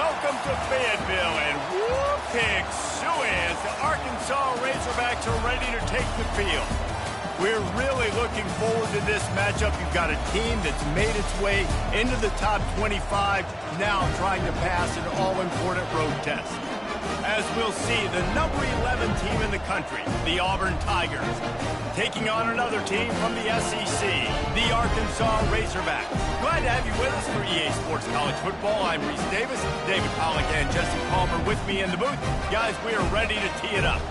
Welcome to Fayetteville, and whoop, pig suey as the Arkansas Razorbacks are ready to take the field. We're really looking forward to this matchup. You've got a team that's made its way into the top 25, now trying to pass an all-important road test. As we'll see, the number 11 team in the country, the Auburn Tigers, taking on another team from the SEC, the Arkansas Razorbacks. Glad to have you with us for EA Sports College Football. I'm Reese Davis, David Pollack and Jesse Palmer with me in the booth. Guys, we are ready to tee it up.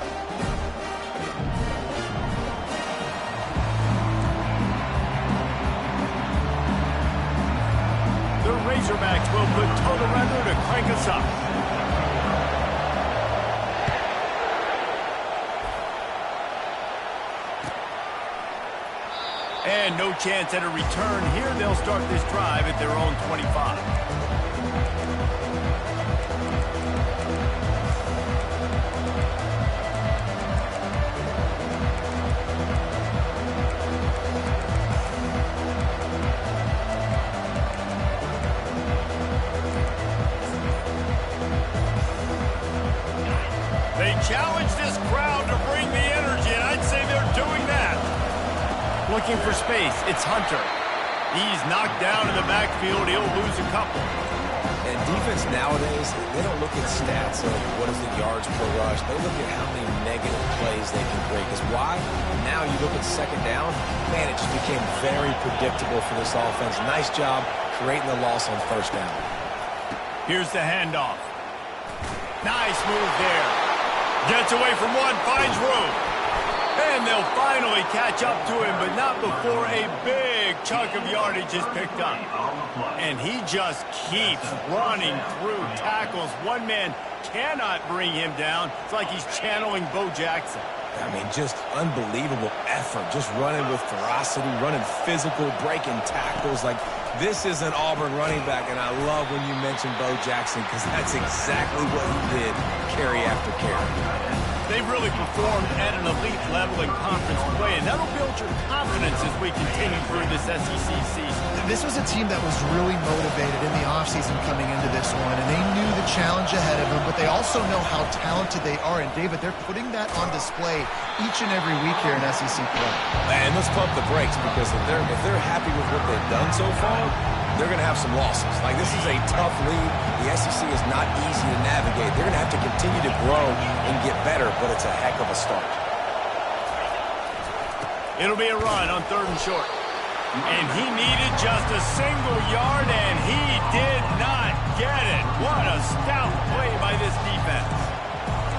The Razorbacks will put total render to crank us up. And no chance at a return here. They'll start this drive at their own 25. They challenge this crowd to bring the energy, and I'd say they're doing that. Looking for space, it's Hunter. He's knocked down in the backfield. He'll lose a couple. And defense nowadays, they don't look at stats of what is the yards per rush. They look at how many negative plays they can break. Because why? Now you look at second down, man, it just became very predictable for this offense. Nice job creating the loss on first down. Here's the handoff. Nice move there. Gets away from one, finds room. And they'll finally catch up to him, but not before a big chunk of yardage is picked up. And he just keeps running through tackles. One man cannot bring him down. It's like he's channeling Bo Jackson. I mean, just unbelievable effort. Just running with ferocity, running physical, breaking tackles. Like, this is an Auburn running back, and I love when you mention Bo Jackson because that's exactly what he did, carry after carry. They've really performed at an elite level in conference play, and that'll build your confidence as we continue through this SEC season. This was a team that was really motivated in the offseason coming into this one, and they knew the challenge ahead of them, but they also know how talented they are. And, David, they're putting that on display each and every week here in SEC play. And let's pump the brakes because if they're happy with what they've done so far, they're going to have some losses. Like, this is a tough league. The SEC is not easy to navigate. They're going to have to continue to grow and get better, but it's a heck of a start. It'll be a run on 3rd and short. And he needed just a single yard, and he did not get it. What a stout play by this defense.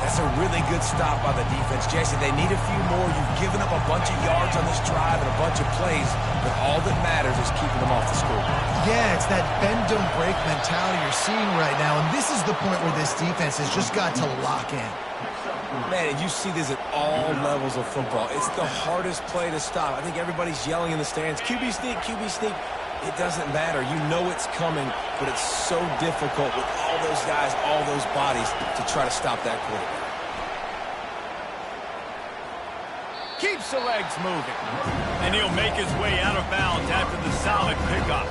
That's a really good stop by the defense. Jason, they need a few more. You've given up a bunch of yards on this drive and a bunch of plays, but all that matters is keeping them off the scoreboard. Yeah, it's that bend, don't break mentality you're seeing right now, and this is the point where this defense has just got to lock in. Man, and you see this at all levels of football. It's the hardest play to stop. I think everybody's yelling in the stands, QB sneak, QB sneak. It doesn't matter. You know it's coming, but it's so difficult with all those guys, all those bodies to try to stop that quarterback. Keeps the legs moving. And he'll make his way out of bounds after the solid pickup.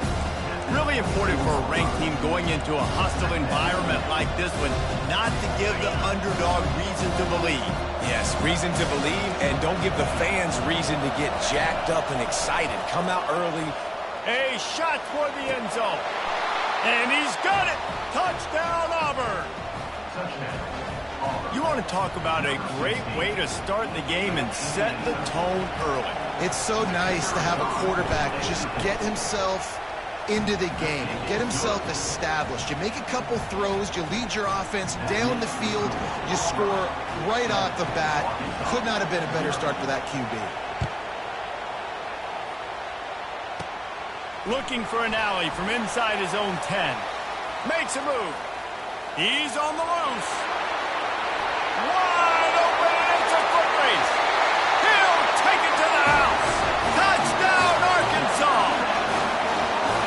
Really important for a ranked team going into a hostile environment like this one, not to give the underdog reason to believe. Yes, reason to believe, and don't give the fans reason to get jacked up and excited. Come out early. A shot toward the end zone. And he's got it. Touchdown, Auburn. You want to talk about a great way to start the game and set the tone early. It's so nice to have a quarterback just get himself into the game and get himself established. You make a couple throws, you lead your offense down the field, you score right off the bat. Could not have been a better start for that QB. Looking for an alley from inside his own 10. Makes a move. He's on the loose. Wide open, and it's a foot race. He'll take it to the house. Touchdown, Arkansas.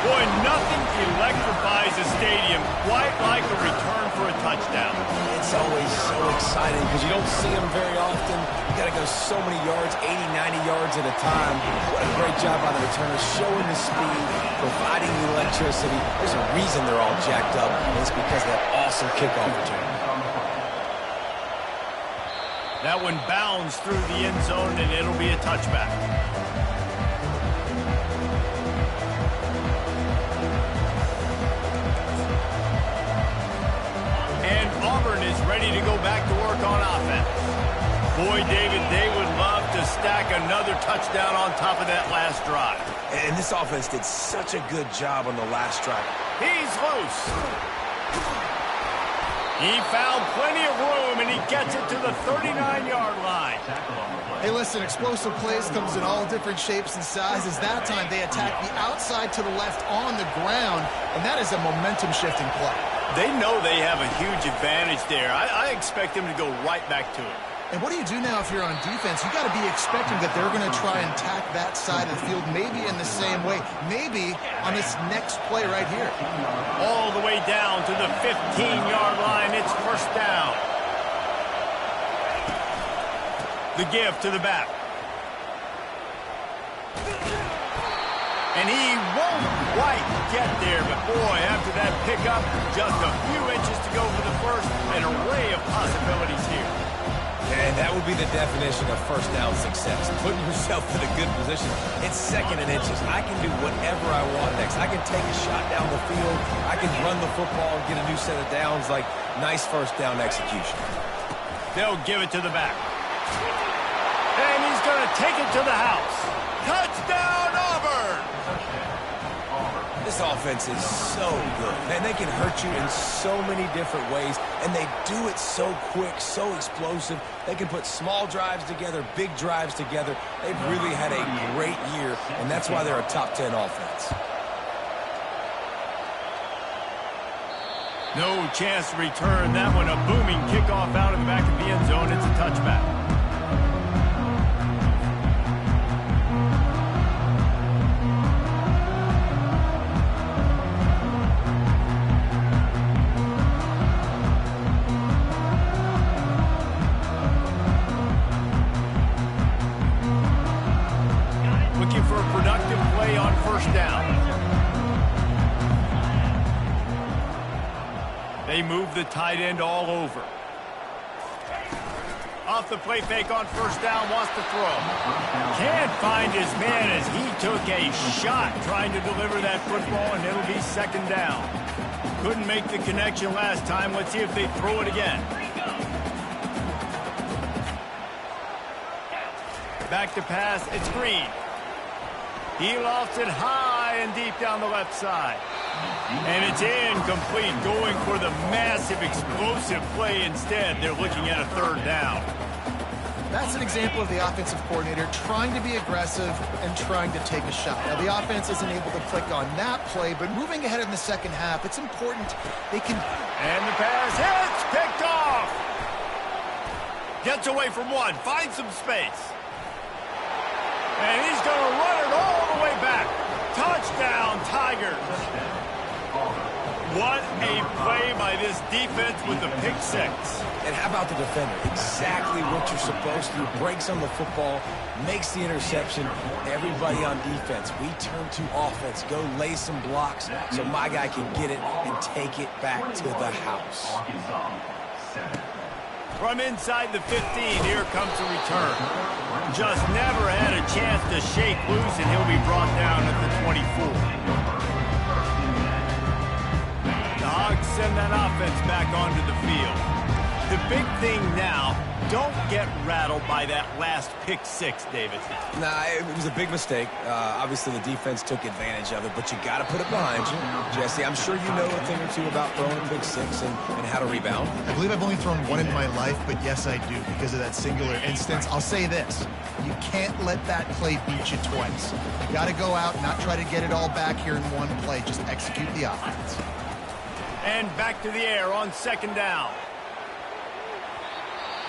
Boy, nothing electrifies a stadium quite like a return for a touchdown. It's always always so exciting because you don't see them very often. You got to go so many yards, 80, 90 yards at a time. What a great job by the returner, showing the speed, providing the electricity. There's a reason they're all jacked up, and it's because of that awesome kickoff return. That one bounds through the end zone, and it'll be a touchback. And Auburn is ready to go back to work on offense. Boy, David, they would love to stack another touchdown on top of that last drive. And this offense did such a good job on the last drive. He's loose. He found plenty of room, and he gets it to the 39-yard line. Hey, listen, explosive plays comes in all different shapes and sizes. That time, they attack the outside to the left on the ground, and that is a momentum-shifting play. They know they have a huge advantage there. I expect them to go right back to it. And what do you do now if you're on defense? You got to be expecting that they're going to try and attack that side of the field, maybe in the same way, maybe on this next play right here. All the way down to the 15-yard line. It's first down. The give to the back. And he won't quite get there, but boy, after that pickup, just a few inches to go for the first. An array of possibilities here. And that would be the definition of first down success. Putting yourself in a good position. It's second and inches. I can do whatever I want next. I can take a shot down the field. I can run the football and get a new set of downs. Like, nice first down execution. They'll give it to the back. And he's going to take it to the house. Touchdown, Auburn! This offense is so good. Man, they can hurt you in so many different ways, and they do it so quick, so explosive. They can put small drives together, big drives together. They've really had a great year, and that's why they're a top 10 offense. No chance to return that one. A booming kickoff out of the back of the end zone. It's a touchback. Looking for a productive play on first down. They move the tight end all over. Off the play fake on first down, wants to throw. Can't find his man as he took a shot trying to deliver that football, and it'll be second down. Couldn't make the connection last time. Let's see if they throw it again. Back to pass, it's Green. He lofts it high and deep down the left side. And it's incomplete, going for the massive, explosive play instead. They're looking at a third down. That's an example of the offensive coordinator trying to be aggressive and trying to take a shot. Now, the offense isn't able to click on that play, but moving ahead in the second half, it's important they can... And the pass hits, picked off. Gets away from one, finds some space. And he's going to run it all the way back. Touchdown, Tigers. What a play by this defense with the pick six. And how about the defender? Exactly what you're supposed to do. Breaks on the football, makes the interception. Everybody on defense, we turn to offense. Go lay some blocks so my guy can get it and take it back to the house. From inside the 15, here comes the return. Just never had a chance to shake loose, and he'll be brought down at the 24. The Hogs send that offense back onto the field. The big thing now, don't get rattled by that last pick six, David. Nah, it was a big mistake. Obviously, the defense took advantage of it, but you got to put it behind you. Jesse, I'm sure you know a thing or two about throwing a pick six and how to rebound. I believe I've only thrown one in my life, but yes, I do, because of that singular instance. I'll say this. You can't let that play beat you twice. You got to go out, not try to get it all back here in one play. Just execute the offense. And back to the air on second down.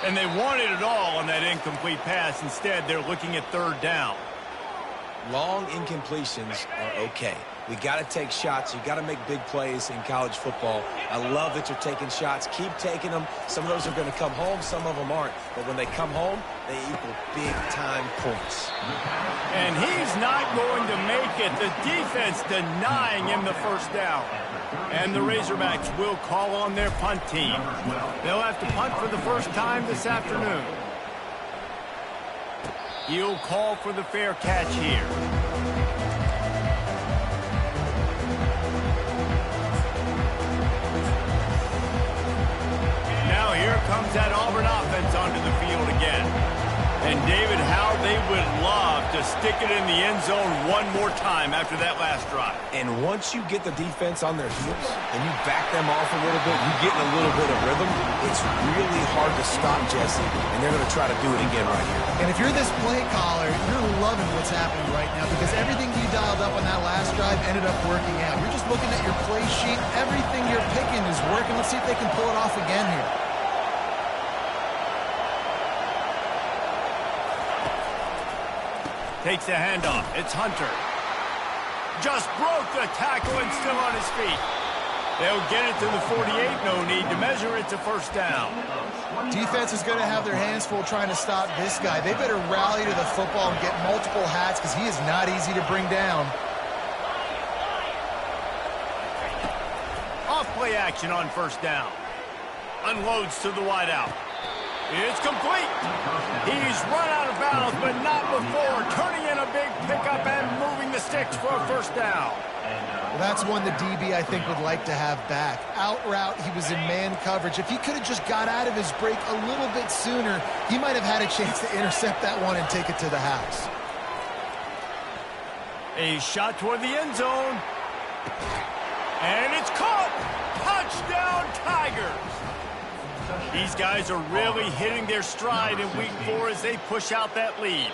And they wanted it all on that incomplete pass. Instead, they're looking at third down. Long incompletions are okay. We got to take shots. You got to make big plays in college football. I love that you're taking shots. Keep taking them. Some of those are going to come home. Some of them aren't. But when they come home, they equal big-time points. And he's not going to make it. The defense denying him the first down. And the Razorbacks will call on their punt team. They'll have to punt for the first time this afternoon. He'll call for the fair catch here. Now here comes that Auburn offense onto the field again. And David, how they would love to stick it in the end zone one more time after that last drive. And once you get the defense on their heels and you back them off a little bit, you get in a little bit of rhythm, it's really hard to stop, Jesse, and they're going to try to do it again right here. And if you're this play caller, you're loving what's happening right now because everything you dialed up on that last drive ended up working out. You're just looking at your play sheet. Everything you're picking is working. Let's see if they can pull it off again here. Takes the handoff. It's Hunter. Just broke the tackle and still on his feet. They'll get it to the 48. No need to measure. It's a first down. Defense is going to have their hands full trying to stop this guy. They better rally to the football and get multiple hats because he is not easy to bring down. Off play action on first down. Unloads to the wideout. It's complete. He's run out of bounds, but not before. Turning in a big pickup and moving the sticks for a first down. Well, that's one the DB, I think, would like to have back. Out route, he was in man coverage. If he could have just got out of his break a little bit sooner, he might have had a chance to intercept that one and take it to the house. A shot toward the end zone. And it's caught. Touchdown, Tigers. These guys are really hitting their stride in week 4 as they push out that lead.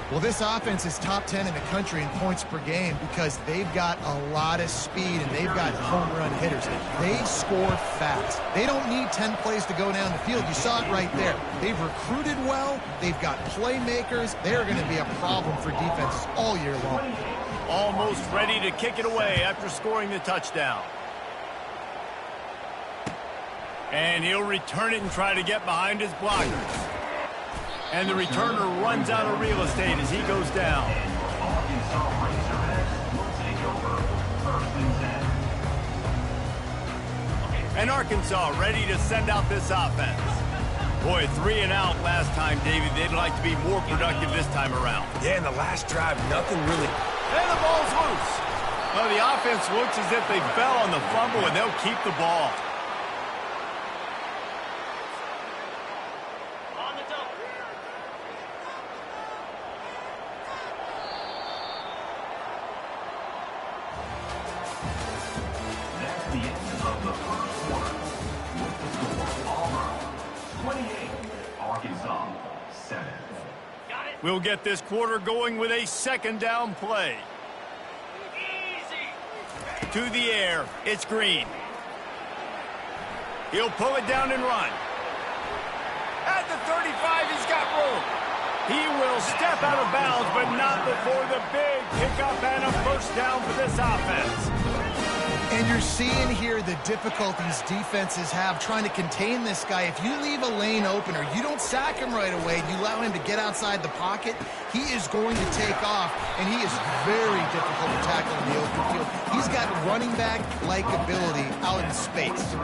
Well, this offense is top 10 in the country in points per game because they've got a lot of speed and they've got home run hitters. They score fast. They don't need 10 plays to go down the field. You saw it right there. They've recruited well. They've got playmakers. They're going to be a problem for defenses all year long. Almost ready to kick it away after scoring the touchdown. And he'll return it and try to get behind his blockers. And the returner runs out of real estate as he goes down. And Arkansas ready to send out this offense. Boy, 3 and out last time, David. They'd like to be more productive this time around. Yeah, in the last drive, nothing really. And the ball's loose. Well, the offense looks as if they fell on the fumble, and they'll keep the ball. We'll get this quarter going with a second down play. Easy. To the air, it's Green. He'll pull it down and run. At the 35, he's got room. He will step out of bounds, but not before the big pickup and a first down for this offense. And you're seeing here the difficulties defenses have trying to contain this guy. If you leave a lane open or you don't sack him right away, you allow him to get outside the pocket, he is going to take off, and he is very difficult to tackle in the open field. He's got running back-like ability out in space.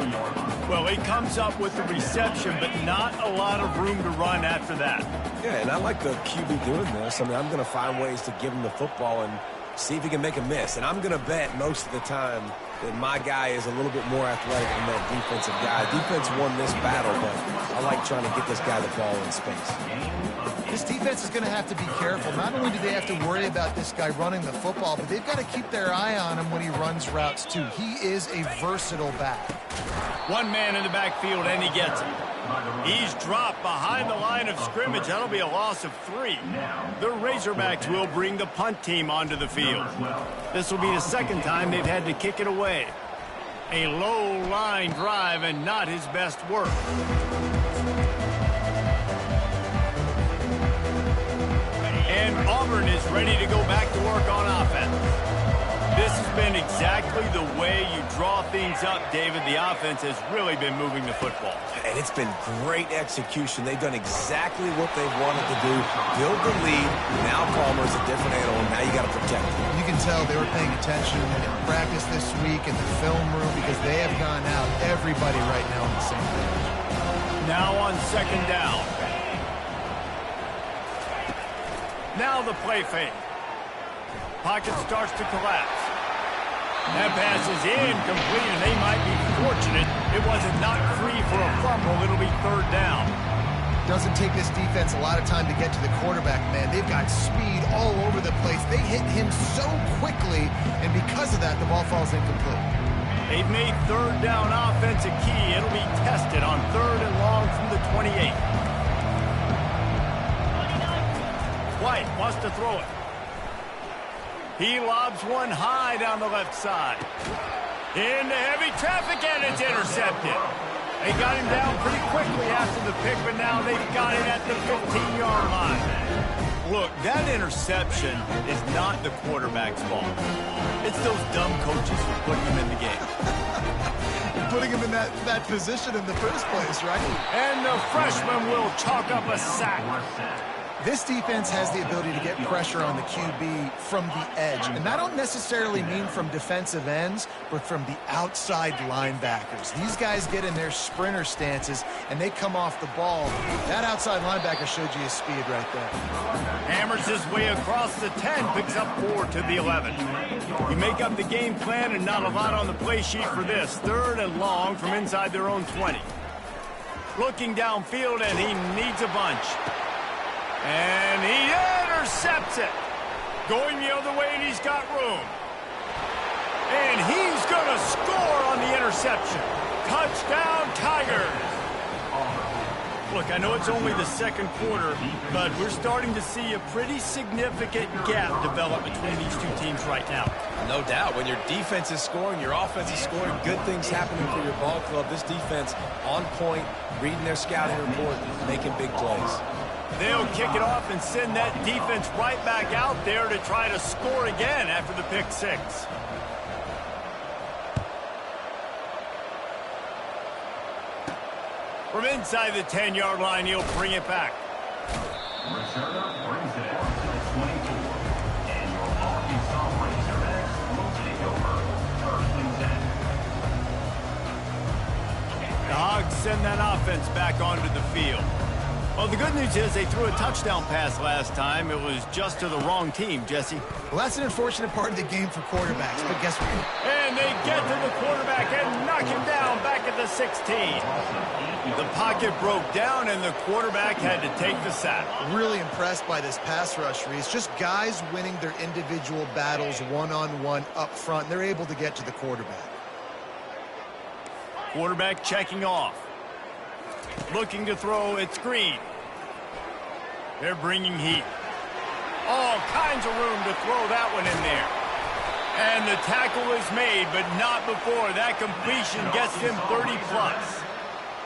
Well, he comes up with the reception, but not a lot of room to run after that. Yeah, and I like the QB doing this. I mean, I'm going to find ways to give him the football and see if he can make a miss. And I'm going to bet most of the time that my guy is a little bit more athletic than that defensive guy. Defense won this battle, but I like trying to get this guy the ball in space. This defense is going to have to be careful. Not only do they have to worry about this guy running the football, but they've got to keep their eye on him when he runs routes, too. He is a versatile back. One man in the backfield, and he gets it. He's dropped behind the line of scrimmage. That'll be a loss of 3. The Razorbacks will bring the punt team onto the field. This will be the second time they've had to kick it away. A low line drive and not his best work. And Auburn is ready to go back to work on offense. This has been exactly the way you draw things up, David. The offense has really been moving the football. And it's been great execution. They've done exactly what they've wanted to do. Build the lead. Now Palmer's a different animal. Now you got to protect him. You can tell they were paying attention in practice this week in the film room because they have gone out, everybody right now on the same page. Now on second down. Now the play fake. Pocket starts to collapse. That pass is incomplete, and they might be fortunate it wasn't knocked free for a fumble. It'll be third down. Doesn't take this defense a lot of time to get to the quarterback, man. They've got speed all over the place. They hit him so quickly, and because of that, the ball falls incomplete. They've made third down offense a key. It'll be tested on third and long from the 28. White wants to throw it. He lobs one high down the left side. Into heavy traffic, and it's intercepted. They got him down pretty quickly after the pick, but now they've got him at the 15-yard line. Look, that interception is not the quarterback's fault. It's those dumb coaches for putting him in the game. Putting him in that position in the first place, right? And the freshman will chalk up a sack. This defense has the ability to get pressure on the QB from the edge. And I don't necessarily mean from defensive ends, but from the outside linebackers. These guys get in their sprinter stances, and they come off the ball. That outside linebacker showed you his speed right there. Hammers his way across the 10, picks up 4 to the 11. You make up the game plan, and not a lot on the play sheet for this. Third and long from inside their own 20. Looking downfield, and he needs a bunch. And he intercepts it. Going the other way, and he's got room. And he's going to score on the interception. Touchdown, Tigers. Look, I know it's only the second quarter, but we're starting to see a pretty significant gap develop between these two teams right now. No doubt. When your defense is scoring, your offense is scoring, good things happening for your ball club. This defense on point, reading their scouting report, making big plays. They'll kick it off and send that defense right back out there to try to score again after the pick six. From inside the 10-yard line, he'll bring it back. Returner brings it out to the 24. And your Arkansas Razorbacks will take over. First and 10. The Hogs send that offense back onto the field. Well, the good news is they threw a touchdown pass last time. It was just to the wrong team, Jesse. Well, that's an unfortunate part of the game for quarterbacks, but guess what? And they get to the quarterback and knock him down back at the 16. The pocket broke down, and the quarterback had to take the sack. Really impressed by this pass rush, Reese. Just guys winning their individual battles one-on-one up front. They're able to get to the quarterback. Quarterback checking off. Looking to throw, it's Green. They're bringing heat. All kinds of room to throw that one in there. And the tackle is made, but not before. That completion gets them 30-plus.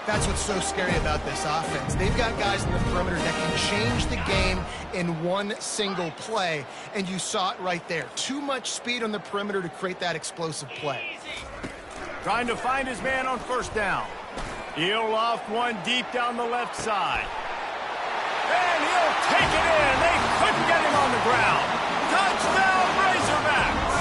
That's what's so scary about this offense. They've got guys in the perimeter that can change the game in one single play, and you saw it right there. Too much speed on the perimeter to create that explosive play. Trying to find his man on first down. He'll loft one deep down the left side. And he'll take it in. They couldn't get him on the ground. Touchdown, Razorbacks!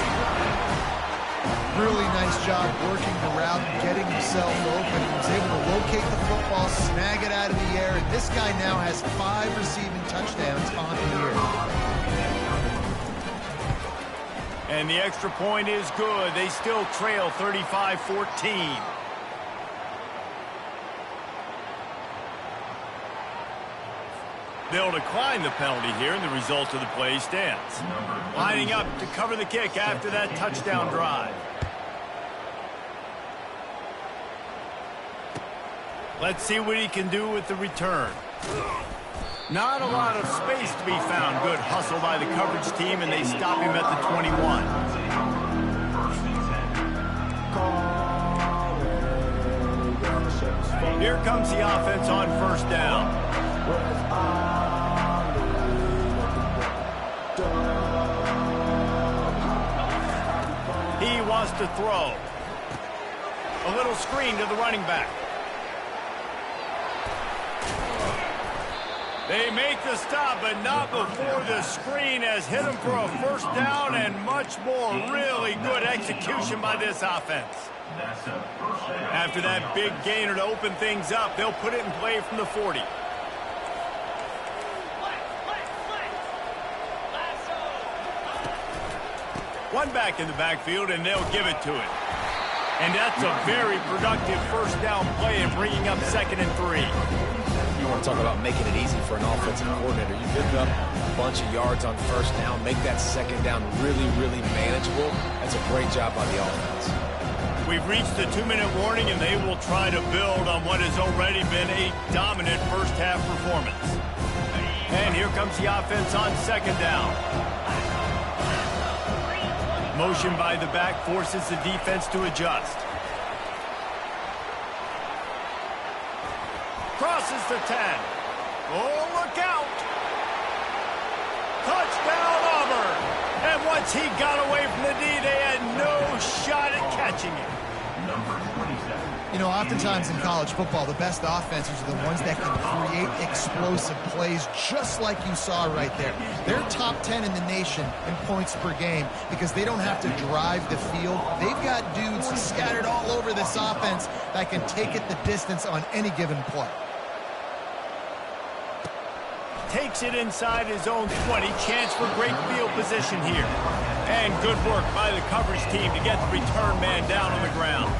Really nice job working the route and getting himself open. He was able to locate the football, snag it out of the air, and this guy now has 5 receiving touchdowns on the year. And the extra point is good. They still trail 35-14. They'll decline the penalty here, and the result of the play stands. Lining up to cover the kick after that touchdown drive. Let's see what he can do with the return. Not a lot of space to be found. Good hustle by the coverage team, and they stop him at the 21. Here comes the offense on first down. wants to throw. A little screen to the running back. They make the stop, but not before the screen has hit them for a first down and much more. Really good execution by this offense. After that big gainer to open things up, they'll put it in play from the 40. One back in the backfield, and they'll give it to it. And that's a very productive first down play and bringing up 2nd and 3. You want to talk about making it easy for an offensive coordinator. You pick up a bunch of yards on first down, make that 2nd down really, really manageable. That's a great job by the offense. We've reached the 2-minute warning, and they will try to build on what has already been a dominant first-half performance. And here comes the offense on 2nd down. Motion by the back forces the defense to adjust. Crosses the 10. Oh, look out. Touchdown, Auburn. And once he got away from the D, they had no shot at catching it. Number 27. You know, oftentimes in college football, the best offenses are the ones that can create explosive plays just like you saw right there. They're top 10 in the nation in points per game because they don't have to drive the field. They've got dudes scattered all over this offense that can take it the distance on any given play. Takes it inside his own 20. Chance for great field position here. And good work by the coverage team to get the return man down on the ground.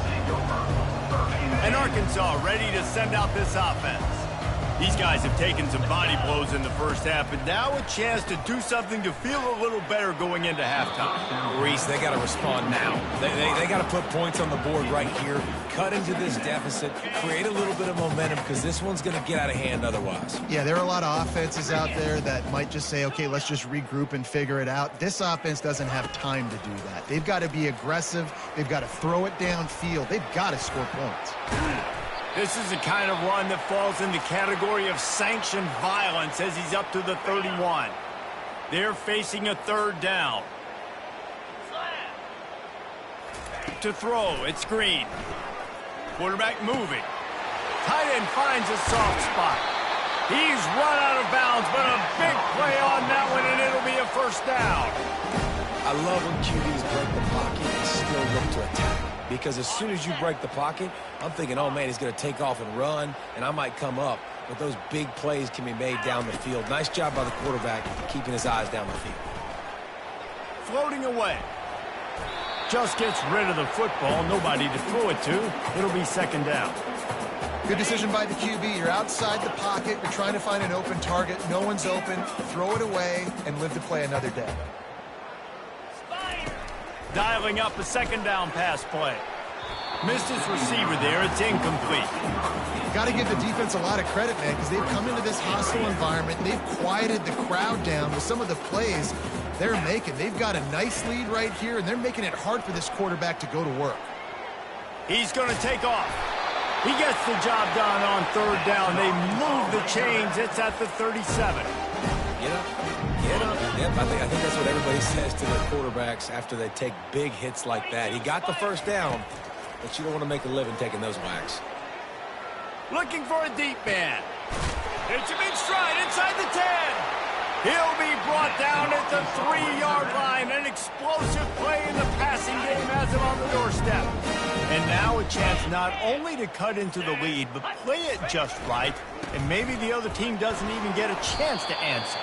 And Arkansas ready to send out this offense. These guys have taken some body blows in the first half, but now a chance to do something to feel a little better going into halftime. Reese, they got to respond now. They got to put points on the board right here, cut into this deficit, create a little bit of momentum because this one's going to get out of hand otherwise. Yeah, there are a lot of offenses out there that might just say, okay, let's just regroup and figure it out. This offense doesn't have time to do that. They've got to be aggressive. They've got to throw it downfield. They've got to score points. This is the kind of run that falls in the category of sanctioned violence as he's up to the 31. They're facing a 3rd down. To throw, it's Green. Quarterback moving. Tight end finds a soft spot. He's run out of bounds, but a big play on that one, and it'll be a first down. I love when QBs break the pocket and still look to attack. Because as soon as you break the pocket, I'm thinking, oh, man, he's going to take off and run, and I might come up. But those big plays can be made down the field. Nice job by the quarterback keeping his eyes down the field. Floating away. Just gets rid of the football. Nobody to throw it to. It'll be 2nd down. Good decision by the QB. You're outside the pocket. You're trying to find an open target. No one's open. Throw it away and live to play another day. Dialing up a 2nd down pass play. Missed his receiver there. It's incomplete. Got to give the defense a lot of credit, man, because they've come into this hostile environment. And they've quieted the crowd down with some of the plays they're making. They've got a nice lead right here, and they're making it hard for this quarterback to go to work. He's going to take off. He gets the job done on 3rd down. They move the chains. It's at the 37. Get up. Get up. Yep, I think that's what everybody says to their quarterbacks after they take big hits like that. He got the first down, but you don't want to make a living taking those whacks. Looking for a deep man. It's a big stride inside the 10. He'll be brought down at the 3-yard line. An explosive play in the passing game has him on the doorstep. And now a chance not only to cut into the lead, but play it just right. And maybe the other team doesn't even get a chance to answer.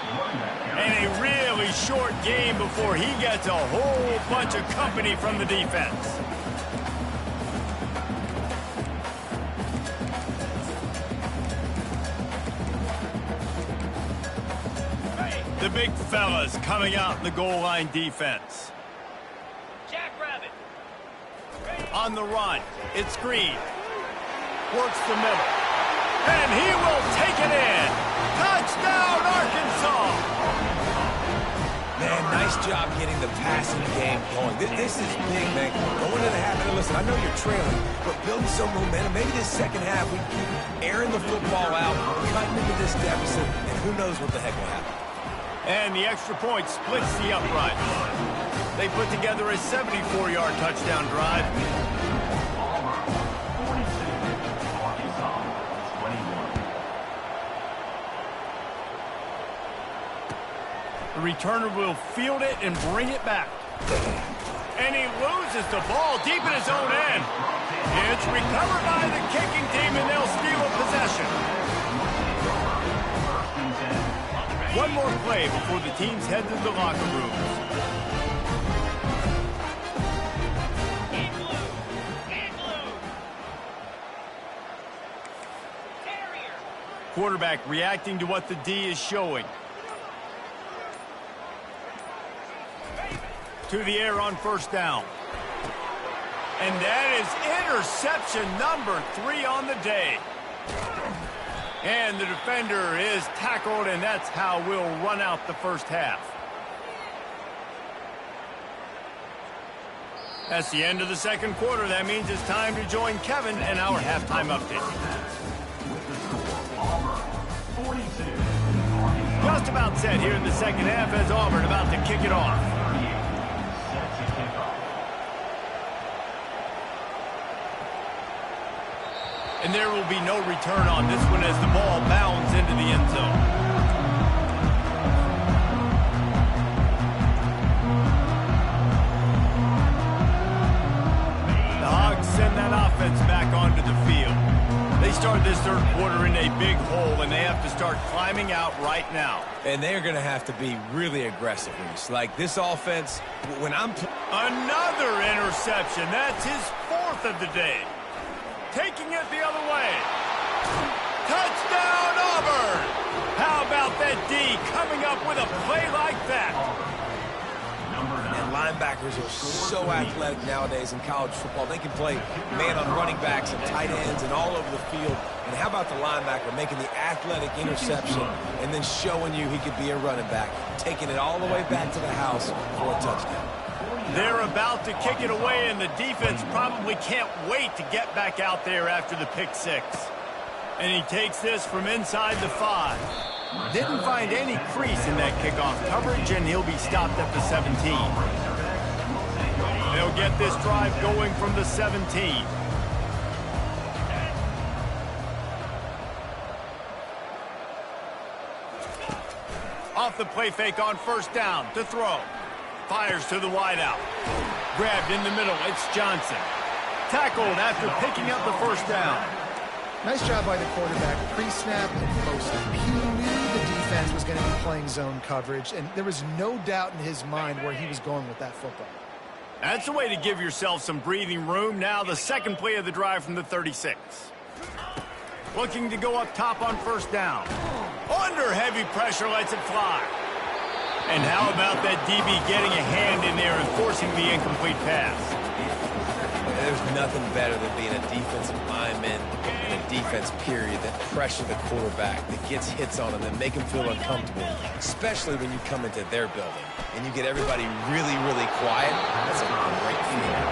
And a really short game before he gets a whole bunch of company from the defense. The big fellas coming out in the goal line defense. Jackrabbit. On the run, it's Green. Works the middle. And he will take it in. Touchdown, Arkansas. Man, nice job getting the passing game going. This is big, man. Going into the half, and listen, I know you're trailing, but building some momentum. Maybe this second half we can keep airing the football out, cutting into this deficit, and who knows what the heck will happen. And the extra point splits the upright. They put together a 74-yard touchdown drive. Auburn 42, Arkansas 21. The returner will field it and bring it back. And he loses the ball deep in his own end. It's recovered by the kicking team, and they'll steal a possession. One more play before the teams head to the locker rooms. Quarterback reacting to what the D is showing. To the air on first down. And that is interception number 3 on the day. And the defender is tackled, and that's how we'll run out the first half. That's the end of the second quarter. That means it's time to join Kevin and our halftime update. With the score, Auburn 42, Just about set here in the second half as Auburn about to kick it off. 38, set to kick off. And there will be no return on this one as the ball bounds into the end zone. The Hogs send that offense back onto the field. They start this third quarter in a big hole, and they have to start climbing out right now. And they're going to have to be really aggressive, Reese. Like this offense, when I'm... Another interception. That's his 4th of the day. Taking it the other way. Touchdown, Auburn! How about that D coming up with a play like that? And linebackers are so athletic nowadays in college football. They can play man on running backs and tight ends and all over the field. And how about the linebacker making the athletic interception and then showing you he could be a running back, taking it all the way back to the house for a touchdown. They're about to kick it away, and the defense probably can't wait to get back out there after the pick 6. And he takes this from inside the 5. Didn't find any crease in that kickoff coverage, and he'll be stopped at the 17. They'll get this drive going from the 17. Off the play fake on first down to throw. Fires to the wideout. Grabbed in the middle. It's Johnson. Tackled after picking up the first down. Nice job by the quarterback, pre-snap and post-snap. He knew the defense was going to be playing zone coverage, and there was no doubt in his mind where he was going with that football. That's the way to give yourself some breathing room. Now the second play of the drive from the 36. Looking to go up top on first down. Under heavy pressure, lets it fly. And how about that DB getting a hand in there and forcing the incomplete pass? There's nothing better than being a defensive lineman in a defense period that pressure the quarterback, that gets hits on him, that make him feel uncomfortable, especially when you come into their building and you get everybody really, really quiet. That's a great feeling.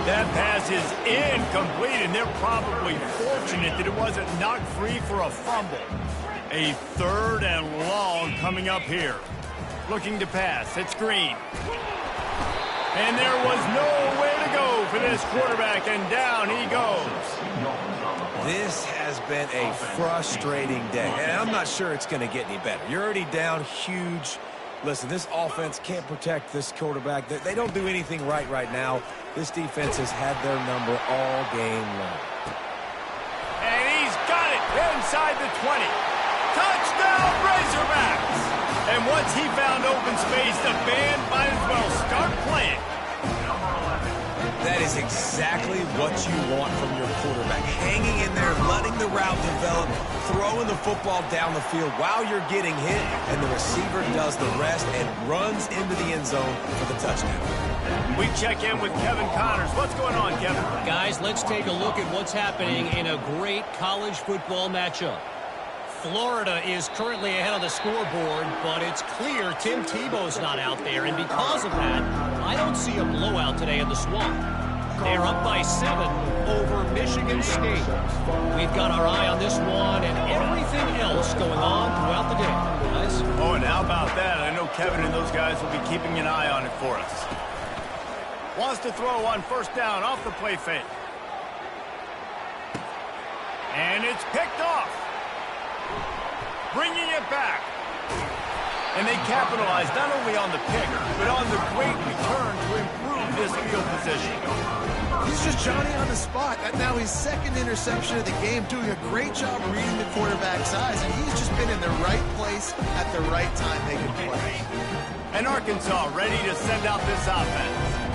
That pass is incomplete, and they're probably fortunate that it wasn't knocked free for a fumble. A 3rd and long coming up here. Looking to pass. It's Green. And there was nowhere to go for this quarterback, and down he goes. This has been a frustrating day, and I'm not sure it's going to get any better. You're already down huge. Listen, this offense can't protect this quarterback. They don't do anything right now. This defense has had their number all game long. And he's got it inside the 20. Touchdown, Razorbacks! And once he found open space, the band might as well start playing. That is exactly what you want from your quarterback. Hanging in there, letting the route develop, throwing the football down the field while you're getting hit, and the receiver does the rest and runs into the end zone for the touchdown. We check in with Kevin Connors. What's going on, Kevin? Guys, let's take a look at what's happening in a great college football matchup. Florida is currently ahead on the scoreboard, but it's clear Tim Tebow's not out there, and because of that, I don't see a blowout today in the Swamp. They're up by 7 over Michigan State. We've got our eye on this one and everything else going on throughout the day, guys. Oh, and how about that? Kevin and those guys will be keeping an eye on it for us. Wants to throw on first down off the play fake. And it's picked off. Bringing it back. And they capitalize not only on the pick, but on the great return to improve this field position. He's just Johnny on the spot. Now his second interception of the game, doing a great job reading the quarterback's eyes, and he's just been in the right place at the right time making plays. And Arkansas ready to send out this offense.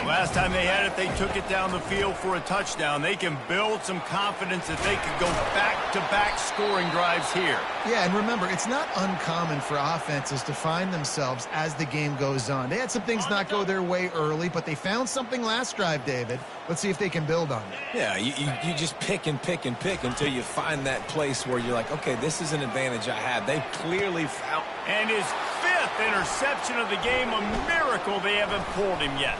Last time they had it, they took it down the field for a touchdown. They can build some confidence that they could go back-to-back scoring drives here. Yeah, and remember, it's not uncommon for offenses to find themselves as the game goes on. They had some things not go their way early, but they found something last drive, David. Let's see if they can build on it. Yeah, you just pick and pick and pick until you find that place where you're like, okay, this is an advantage I have. They clearly found. And his 5th interception of the game, a miracle they haven't pulled him yet.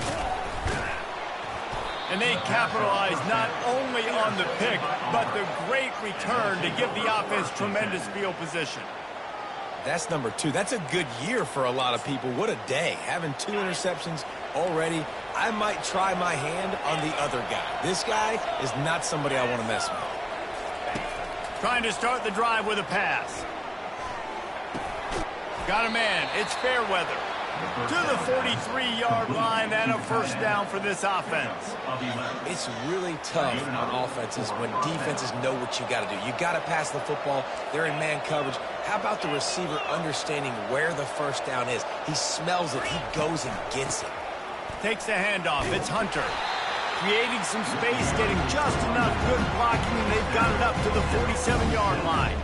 And they capitalize not only on the pick, but the great return to give the offense tremendous field position. That's number 2. That's a good year for a lot of people. What a day. Having 2 interceptions already. I might try my hand on the other guy. This guy is not somebody I want to mess with. Trying to start the drive with a pass. Got a man. It's Fairweather. To the 43-yard line and a first down for this offense. It's really tough on offenses when defenses know what you got to do. You got to pass the football. They're in man coverage. How about the receiver understanding where the first down is? He smells it. He goes and gets it. Takes the handoff. It's Hunter. Creating some space, getting just enough good blocking, and they've got it up to the 47-yard line.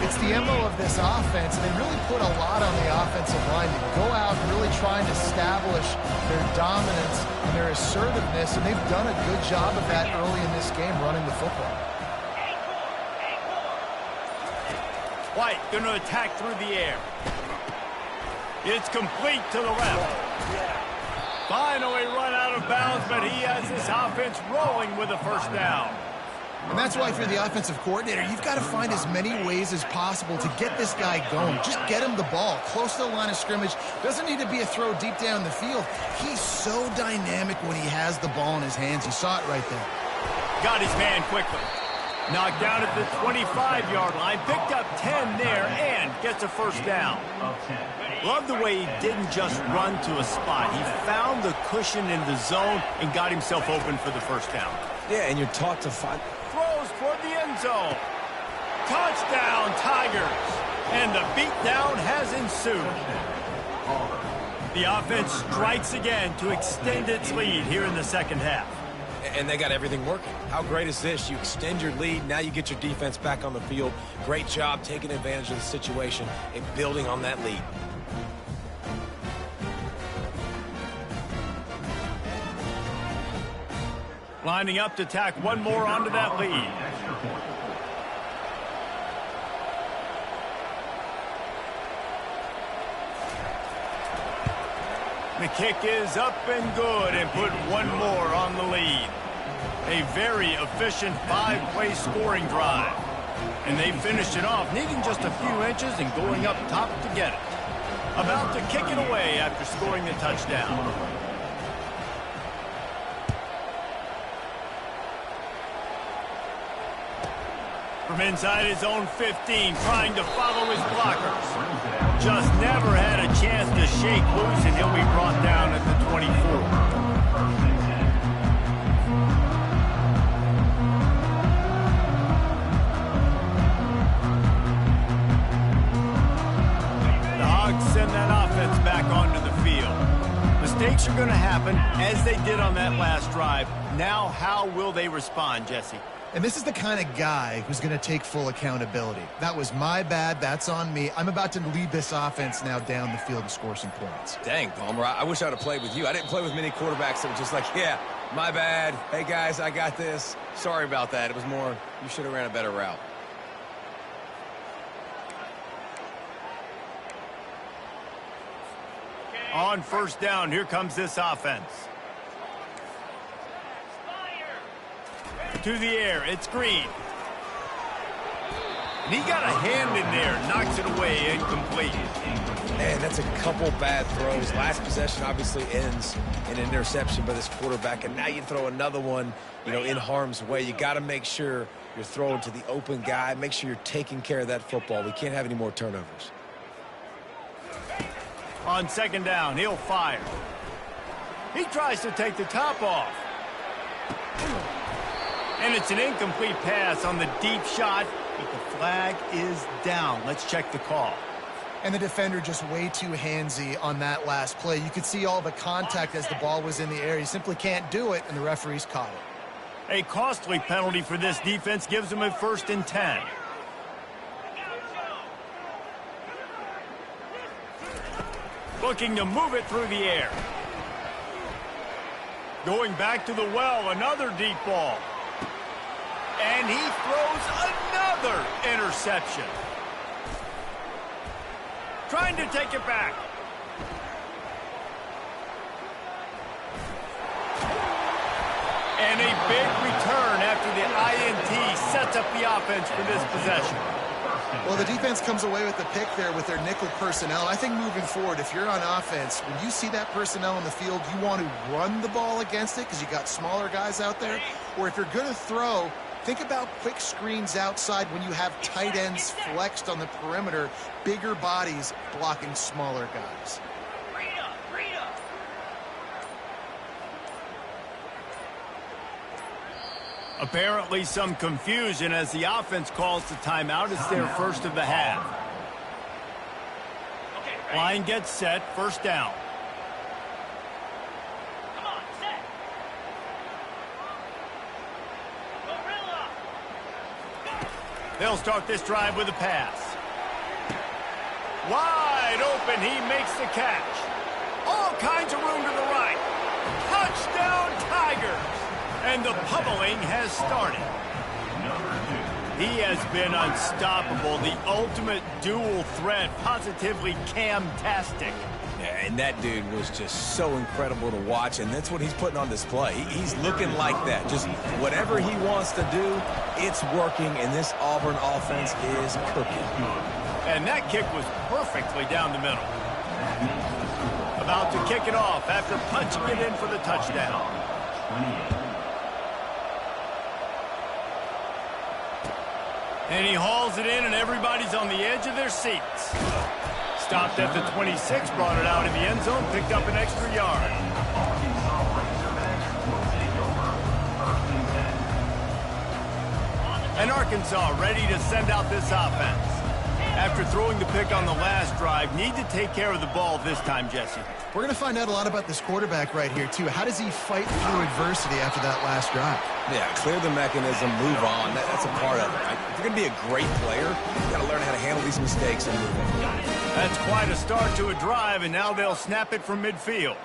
It's the MO of this offense. They really put a lot on the offensive line to go out and really try and establish their dominance and their assertiveness, and they've done a good job of that early in this game running the football. White going to attack through the air. It's complete to the left. Finally run out of bounds, but he has this offense rolling with a first down. And that's why, if you're the offensive coordinator, you've got to find as many ways as possible to get this guy going. Just get him the ball close to the line of scrimmage. Doesn't need to be a throw deep down the field. He's so dynamic when he has the ball in his hands. You saw it right there. Got his man quickly. Knocked down at the 25-yard line. Picked up 10 there and gets a first down. Love the way he didn't just run to a spot. He found the cushion in the zone and got himself open for the first down. Yeah, and you're taught to find. Throws toward the end zone. Touchdown, Tigers. And the beatdown has ensued. The offense strikes again to extend its lead here in the second half. And they got everything working. How great is this? You extend your lead. Now you get your defense back on the field. Great job taking advantage of the situation and building on that lead. Lining up to tack one more onto that lead. The kick is up and good and put one more on the lead. A very efficient 5-play scoring drive. And they finished it off, needing just a few inches and going up top to get it. About to kick it away after scoring the touchdown. From inside his own 15, trying to follow his blockers. Just never had a chance to shake loose, and he'll be brought down at the 24. The Hogs send that offense back onto the field. Mistakes are going to happen, as they did on that last drive. Now, how will they respond, Jesse? And this is the kind of guy who's going to take full accountability. That was my bad. That's on me. I'm about to lead this offense now down the field and score some points. Dang, Palmer, I wish I would have played with you. I didn't play with many quarterbacks that were just like, yeah, my bad. Hey, guys, I got this. Sorry about that. It was more, you should have ran a better route. On first down, here comes this offense. To the air, it's Green. And he got a hand in there, knocks it away, incomplete. Man, that's a couple bad throws. Last possession obviously ends in an interception by this quarterback, and now you throw another one, in harm's way. You got to make sure you're throwing to the open guy. Make sure you're taking care of that football. We can't have any more turnovers. On second down, he'll fire. He tries to take the top off. And it's an incomplete pass on the deep shot, but the flag is down. Let's check the call. And the defender just way too handsy on that last play. You could see all the contact as the ball was in the air. He simply can't do it, and the referees caught it. A costly penalty for this defense gives them a 1st and 10. Looking to move it through the air. Going back to the well, another deep ball. And he throws another interception. Trying to take it back. And a big return after the INT sets up the offense for this possession. Well, the defense comes away with the pick there with their nickel personnel. I think moving forward, if you're on offense, when you see that personnel in the field, you want to run the ball against it because you got smaller guys out there. Or if you're going to throw, think about quick screens outside when you have tight ends flexed on the perimeter, bigger bodies blocking smaller guys. Apparently some confusion as the offense calls the timeout. It's their first of the half. Line gets set, 1st down. They'll start this drive with a pass. Wide open, he makes the catch. All kinds of room to the right. Touchdown, Tigers! And the pummeling has started. He has been unstoppable. The ultimate dual threat, positively Cam-tastic. Yeah, and that dude was just so incredible to watch, and that's what he's putting on display. He's looking like that. Just whatever he wants to do, it's working, and this Auburn offense is cooking. And that kick was perfectly down the middle. About to kick it off after punching it in for the touchdown. And he hauls it in, and everybody's on the edge of their seats. Stopped at the 26, brought it out in the end zone, picked up an extra yard. And Arkansas ready to send out this offense. After throwing the pick on the last drive, need to take care of the ball this time, Jesse. We're going to find out a lot about this quarterback right here, too. How does he fight through adversity after that last drive? Yeah, clear the mechanism, move on. That's a part of it, right? If you're going to be a great player, you've got to learn how to handle these mistakes and move on. That's quite a start to a drive, and now they'll snap it from midfield.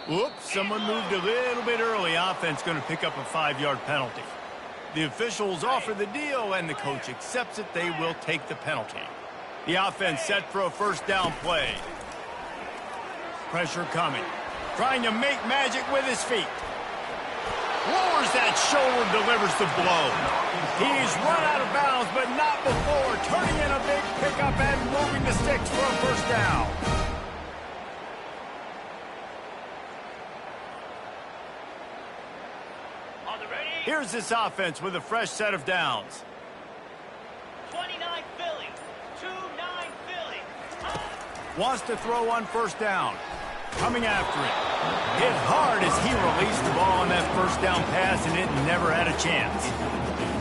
Whoops, someone moved a little bit early. Offense going to pick up a 5-yard penalty. The officials offer the deal, and the coach accepts it. They will take the penalty. The offense set for a 1st down play. Pressure coming. Trying to make magic with his feet. Lowers that shoulder, delivers the blow. He's run out of bounds, but not before. Turning in a big pickup and moving the sticks for a 1st down. Here's this offense with a fresh set of downs. 29 Philly, 2-9 Philly. Wants to throw on 1st down. Coming after it. Hit hard as he released the ball on that 1st down pass, and it never had a chance.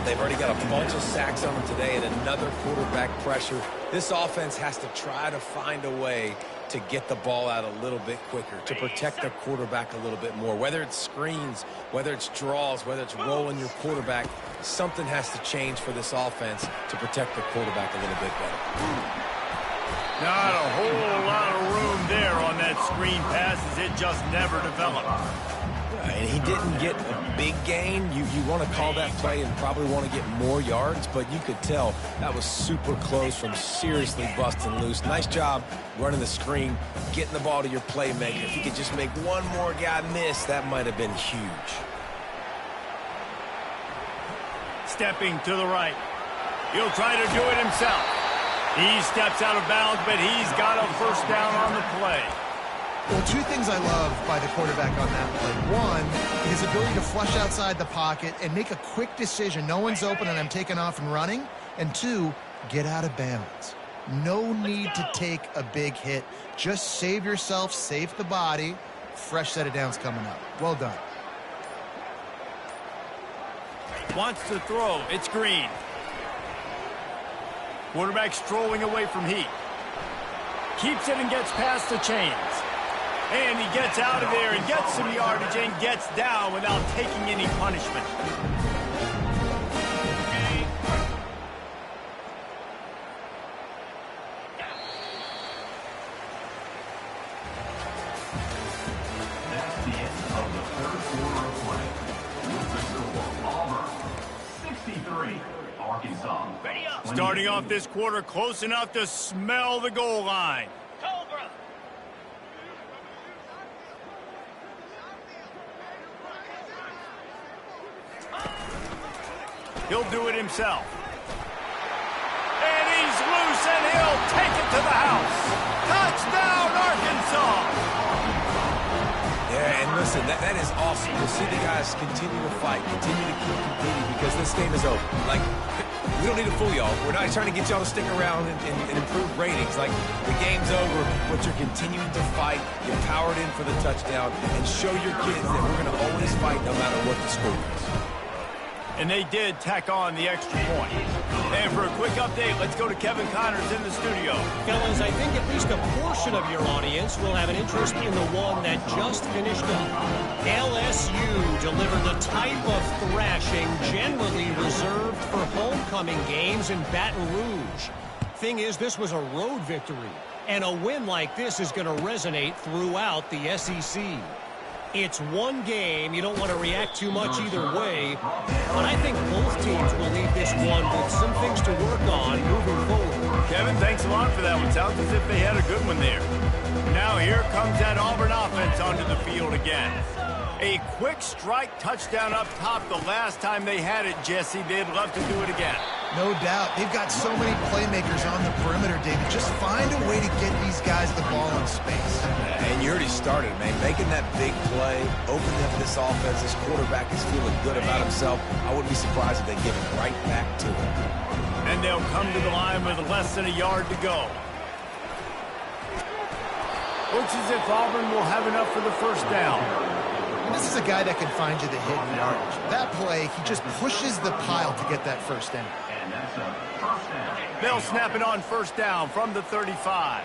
They've already got a bunch of sacks on them today and another quarterback pressure. This offense has to try to find a way to get the ball out a little bit quicker, to protect their quarterback a little bit more. Whether it's screens, whether it's draws, whether it's rolling your quarterback, something has to change for this offense to protect the quarterback a little bit better. Not a whole lot of room there on that screen pass as it just never developed. And he didn't get a big gain. You want to call that play and probably want to get more yards, but you could tell that was super close from seriously busting loose. Nice job running the screen, getting the ball to your playmaker. If he could just make one more guy miss, that might have been huge. Stepping to the right. He'll try to do it himself. He steps out of bounds, but he's got a first down on the play. Well, two things I love by the quarterback on that play. One, his ability to flush outside the pocket and make a quick decision. No one's open and I'm taking off and running. And two, get out of bounds. No need to take a big hit. Just save yourself, save the body. Fresh set of downs coming up. Well done. Wants to throw. It's Green. Quarterback strolling away from heat. Keeps it and gets past the chains. And he gets out of there and gets some yardage and gets down without taking any punishment. That's the end of the third quarter of play. With the score, Auburn 63, Arkansas. Ready up. Starting off this quarter close enough to smell the goal line. Cobra. He'll do it himself. And he's loose, and he'll take it to the house. Touchdown, Arkansas! Yeah, and listen, that is awesome to see the guys continue to fight, continue to keep competing, because this game is over. Like, we don't need to fool y'all. We're not trying to get y'all to stick around and improve ratings. Like, the game's over, but you're continuing to fight. You're powered in for the touchdown, and show your kids that we're going to always fight no matter what the score is. And they did tack on the extra point. And for a quick update, let's go to Kevin Connors in the studio. Fellas, I think at least a portion of your audience will have an interest in the one that just finished up. LSU delivered the type of thrashing generally reserved for homecoming games in Baton Rouge. Thing is, this was a road victory, and a win like this is going to resonate throughout the SEC. It's one game. You don't want to react too much either way. But I think both teams will leave this one with some things to work on moving forward. Kevin, thanks a lot for that one. Sounds as if they had a good one there. Now here comes that Auburn offense onto the field again. A quick strike touchdown up top the last time they had it, Jesse. They'd love to do it again. No doubt. They've got so many playmakers on the perimeter, David. Just find a way to get these guys the ball in space. And you already started, man. Making that big play, opening up this offense. This quarterback is feeling good about himself. I wouldn't be surprised if they give it right back to him. And they'll come to the line with less than a yard to go. Looks as if Auburn will have enough for the first down. This is a guy that can find you the hidden yardage. That play, he just pushes the pile to get that first down. And that's a first down. They'll snap it on first down from the 35.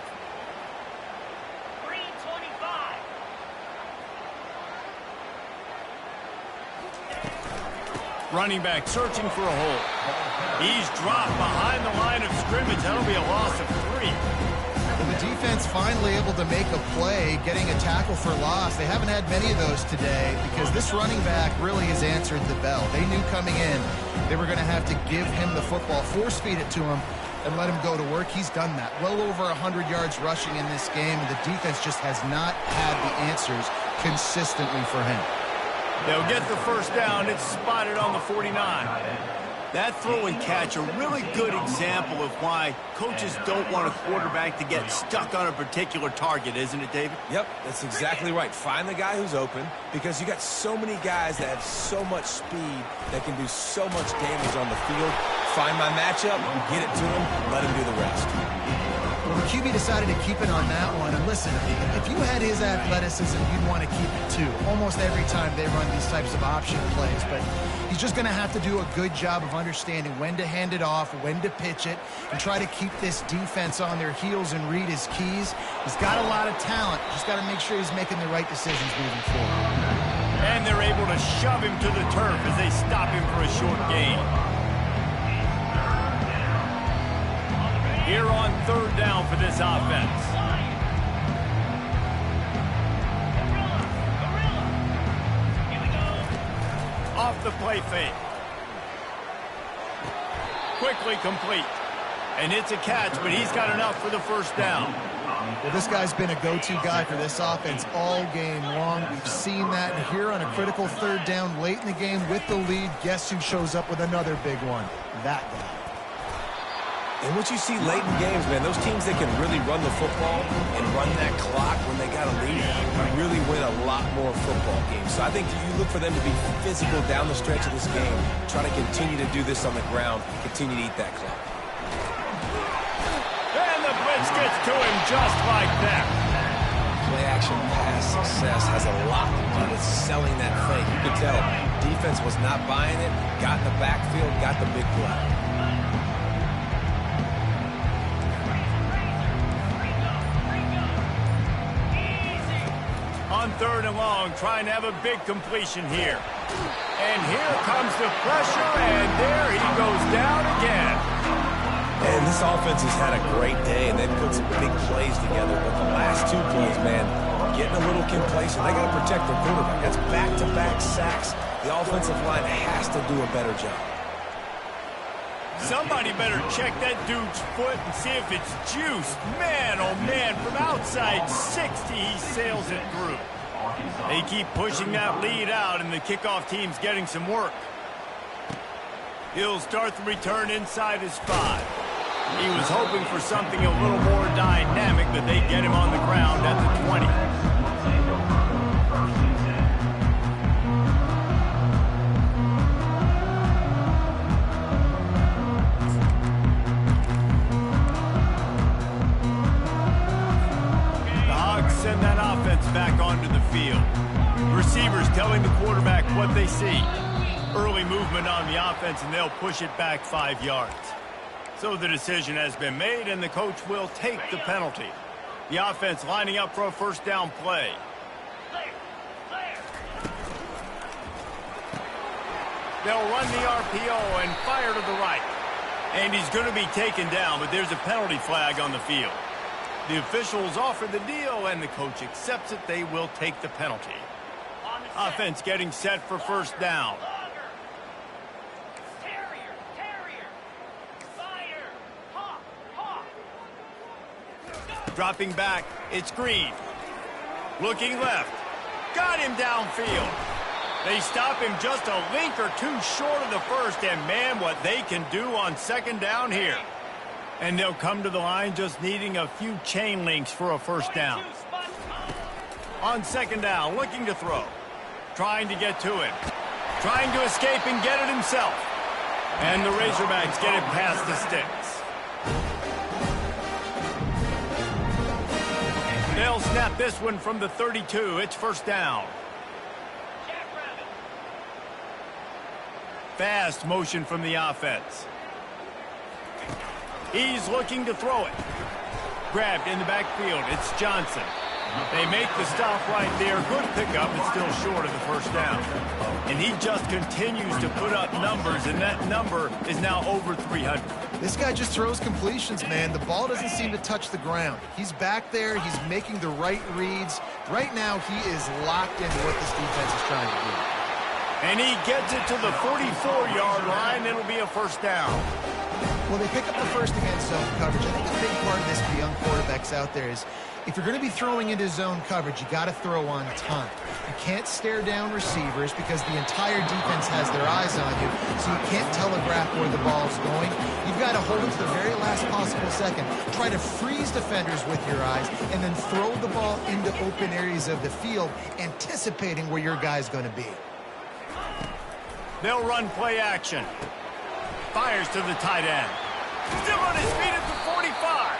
Green 25. Running back searching for a hole. He's dropped behind the line of scrimmage. That'll be a loss of 3. Well, the defense finally able to make a play, getting a tackle for loss. They haven't had many of those today because this running back really has answered the bell. They knew coming in they were going to have to give him the football, force feed it to him, and let him go to work. He's done that. Well over 100 yards rushing in this game, and the defense just has not had the answers consistently for him. They'll get the first down. It's spotted on the 49. That throw and catch, a really good example of why coaches don't want a quarterback to get stuck on a particular target, isn't it, David? Yep, that's exactly right. Find the guy who's open, because you got so many guys that have so much speed that can do so much damage on the field. Find my matchup, get it to him, let him do the rest. Well, the QB decided to keep it on that one. And listen, if you had his athleticism, you'd want to keep it too. Almost every time they run these types of option plays. But he's just going to have to do a good job of understanding when to hand it off, when to pitch it, and try to keep this defense on their heels and read his keys. He's got a lot of talent. Just got to make sure he's making the right decisions moving forward. And they're able to shove him to the turf as they stop him for a short gain. Here on third down for this offense. Off the play fake. Quickly complete. And it's a catch, but he's got enough for the first down. Well, this guy's been a go-to guy for this offense all game long. We've seen that. And here on a critical third down late in the game with the lead, guess who shows up with another big one? That guy. And what you see late in games, man, those teams that can really run the football and run that clock when they got a lead really win a lot more football games. So I think you look for them to be physical down the stretch of this game, try to continue to do this on the ground, continue to eat that clock. And the blitz gets to him just like that. Play action pass success has a lot to do with selling that fake. You could tell defense was not buying it, got in the backfield, got the big play. On third and long, trying to have a big completion here. And here comes the pressure, and there he goes down again. And this offense has had a great day, and they've put some big plays together. But the last two plays, man, getting a little complacent. They got to protect their quarterback. That's back-to-back sacks. The offensive line has to do a better job. Somebody better check that dude's foot and see if it's juiced. Man, oh man, from outside 60, he sails it through. They keep pushing that lead out, and the kickoff team's getting some work. He'll start the return inside his 5. He was hoping for something a little more dynamic, but they get him on the ground at the 20. Send that offense back onto the field. Receivers telling the quarterback what they see. Early movement on the offense, and they'll push it back 5 yards. So the decision has been made, and the coach will take the penalty. The offense lining up for a first down play. They'll run the RPO and fire to the right. And he's going to be taken down, but there's a penalty flag on the field. The officials offer the deal, and the coach accepts it. They will take the penalty. Offense getting set for first down. Dropping back, it's Green. Looking left. Got him downfield. They stop him just a link or two short of the first, and man, what they can do on second down here. And they'll come to the line just needing a few chain links for a first down. On second down, looking to throw. Trying to get to him. Trying to escape and get it himself. And the Razorbacks get it past the sticks. They'll snap this one from the 32. It's first down. Fast motion from the offense. He's looking to throw it. Grabbed in the backfield. It's Johnson. They make the stop right there. Good pickup, but still short of the first down. And he just continues to put up numbers, and that number is now over 300. This guy just throws completions, man. The ball doesn't seem to touch the ground. He's back there. He's making the right reads. Right now, he is locked into what this defense is trying to do. And he gets it to the 44-yard line. It'll be a first down. Well, they pick up the first against zone coverage. I think a big part of this for young quarterbacks out there is if you're going to be throwing into zone coverage, you got to throw on time. You can't stare down receivers because the entire defense has their eyes on you, so you can't telegraph where the ball's going. You've got to hold it to the very last possible second. Try to freeze defenders with your eyes and then throw the ball into open areas of the field, anticipating where your guy's going to be. They'll run play action. Fires to the tight end. Still on his feet at the 45.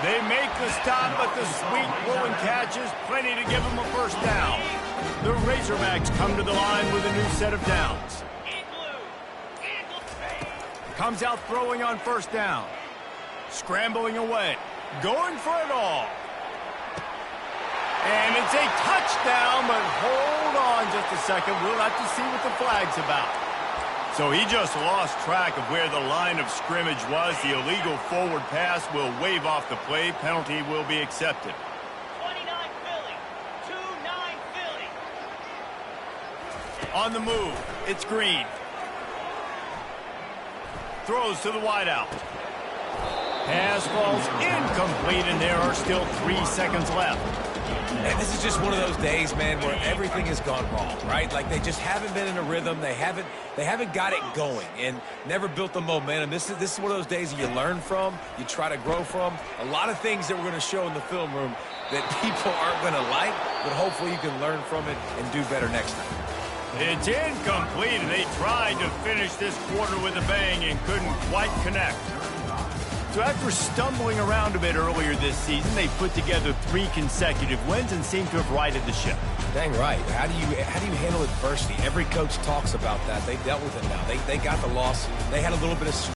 They make the stop, but the sweet blowing catch is plenty to give them a first down. The Razorbacks come to the line with a new set of downs. Comes out throwing on first down. Scrambling away. Going for it all. And it's a touchdown, but hold on just a second. We'll have to see what the flag's about. So he just lost track of where the line of scrimmage was. The illegal forward pass will wave off the play. Penalty will be accepted. 29 Philly. 2-9 Philly. On the move, it's Green. Throws to the wideout. Pass falls incomplete, and there are still 3 seconds left. And this is just one of those days, man, where everything has gone wrong, right? Like they just haven't been in a rhythm. They haven't got it going and never built the momentum. This is one of those days that you learn from, you try to grow from. A lot of things that we're going to show in the film room that people aren't going to like, but hopefully you can learn from it and do better next time. It's incomplete, and they tried to finish this quarter with a bang and couldn't quite connect. So after stumbling around a bit earlier this season, they put together 3 consecutive wins and seem to have righted the ship. Dang right. How do you handle adversity? Every coach talks about that. They dealt with it now. They got the loss. They had a little bit of